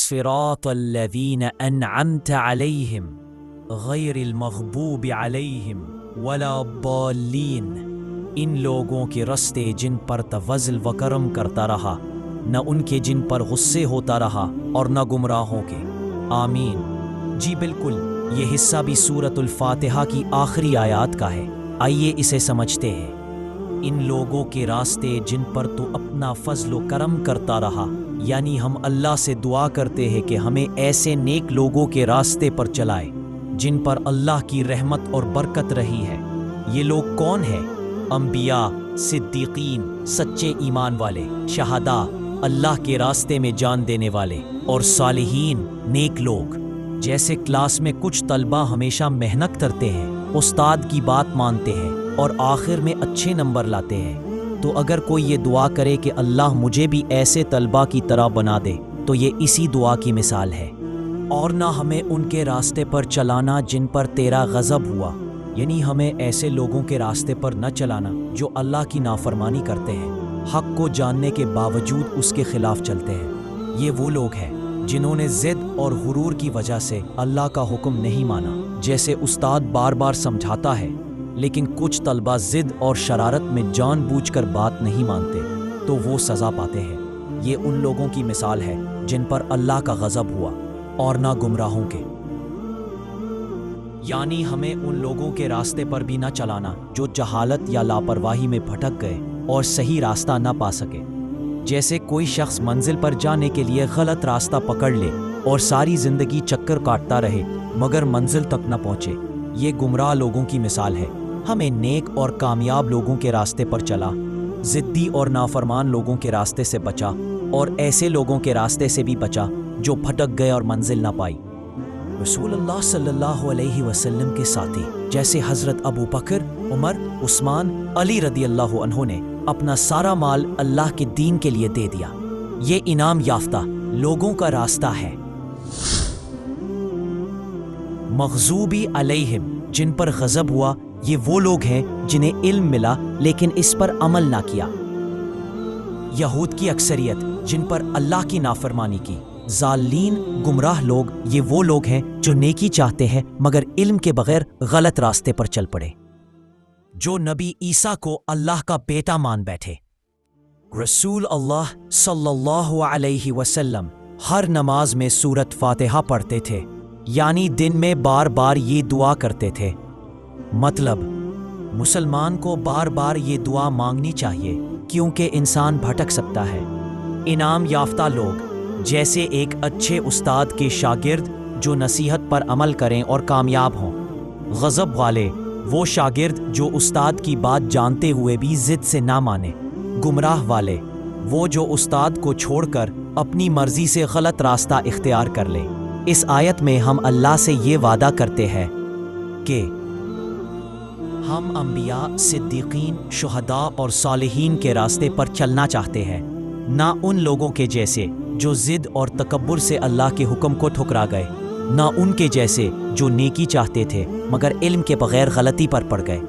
صراط الذین انعمت علیہم غیر المغضوب علیہم ولا الضالین، ان لوگوں کے رستے جن پر تفضل و کرم کرتا رہا، نہ ان کے جن پر غصے ہوتا رہا اور نہ گمراہوں کے۔ آمین۔ جی بالکل، یہ حصہ بھی سورۃ الفاتحہ کی آخری آیات کا ہے۔ آئیے اسے سمجھتے ہیں۔ ان لوگوں کے راستے جن پر تو اپنا فضل و کرم کرتا رہا، یعنی ہم اللہ سے دعا کرتے ہیں کہ ہمیں ایسے نیک لوگوں کے راستے پر چلائے جن پر اللہ کی رحمت اور برکت رہی ہے۔ یہ لوگ کون ہیں؟ انبیاء، صدیقین، سچے ایمان والے، شہداء، اللہ کے راستے میں جان دینے والے، اور صالحین، نیک لوگ۔ جیسے کلاس میں کچھ طلبہ ہمیشہ محنت کرتے ہیں، استاد کی بات مانتے ہیں اور آخر میں اچھے نمبر لاتے ہیں، تو اگر کوئی یہ دعا کرے کہ اللہ مجھے بھی ایسے طلبہ کی طرح بنا دے تو یہ اسی دعا کی مثال ہے۔ اور نہ ہمیں ان کے راستے پر چلانا جن پر تیرا غضب ہوا، یعنی ہمیں ایسے لوگوں کے راستے پر نہ چلانا جو اللہ کی نافرمانی کرتے ہیں، حق کو جاننے کے باوجود اس کے خلاف چلتے ہیں۔ یہ وہ لوگ ہیں جنہوں نے ضد اور غرور کی وجہ سے اللہ کا حکم نہیں مانا۔ جیسے استاد بار بار سمجھاتا ہے لیکن کچھ طلبہ ضد اور شرارت میں جان بوجھ کر بات نہیں مانتے تو وہ سزا پاتے ہیں۔ یہ ان لوگوں کی مثال ہے جن پر اللہ کا غضب ہوا اور نہ گمراہوں کے۔ یعنی ہمیں ان لوگوں کے راستے پر بھی نہ چلانا جو جہالت یا لاپرواہی میں بھٹک گئے اور صحیح راستہ نہ پا سکے۔ جیسے کوئی شخص منزل پر جانے کے لیے غلط راستہ پکڑ لے اور ساری زندگی چکر کاٹتا رہے مگر منزل تک نہ پہنچے۔ یہ گمراہ لوگوں کی مثال ہے۔ ہمیں نیک اور کامیاب لوگوں کے راستے پر چلا، ضدی اور نافرمان لوگوں کے راستے سے بچا، اور ایسے لوگوں کے راستے سے بھی بچا جو بھٹک گئے اور منزل نہ پائی۔ رسول اللہ صلی اللہ علیہ وسلم کے ساتھی جیسے حضرت ابو بکر، عمر، عثمان، علی رضی اللہ عنہ نے اپنا سارا مال اللہ کے دین کے لیے دے دیا۔ یہ انعام یافتہ لوگوں کا راستہ ہے۔ مغضوبی علیہم، جن پر غضب ہوا، یہ وہ لوگ ہیں جنہیں علم ملا لیکن اس پر عمل نہ کیا۔ یہود کی اکثریت جن پر اللہ کی نافرمانی کی۔ ضالین، گمراہ لوگ، یہ وہ لوگ ہیں جو نیکی چاہتے ہیں مگر علم کے بغیر غلط راستے پر چل پڑے، جو نبی عیسیٰ کو اللہ کا بیٹا مان بیٹھے۔ رسول اللہ صلی اللہ علیہ وسلم ہر نماز میں سورۃ فاتحہ پڑھتے تھے، یعنی دن میں بار بار یہ دعا کرتے تھے۔ مطلب مسلمان کو بار بار یہ دعا مانگنی چاہیے کیونکہ انسان بھٹک سکتا ہے۔ انعام یافتہ لوگ جیسے ایک اچھے استاد کے شاگرد جو نصیحت پر عمل کریں اور کامیاب ہوں۔ غضب والے وہ شاگرد جو استاد کی بات جانتے ہوئے بھی ضد سے نہ مانے۔ گمراہ والے وہ جو استاد کو چھوڑ کر اپنی مرضی سے غلط راستہ اختیار کر لے۔ اس آیت میں ہم اللہ سے یہ وعدہ کرتے ہیں کہ ہم انبیاء، صدیقین، شہداء اور صالحین کے راستے پر چلنا چاہتے ہیں، نہ ان لوگوں کے جیسے جو ضد اور تکبر سے اللہ کے حکم کو ٹھکرا گئے، نہ ان کے جیسے جو نیکی چاہتے تھے مگر علم کے بغیر غلطی پر پڑ گئے۔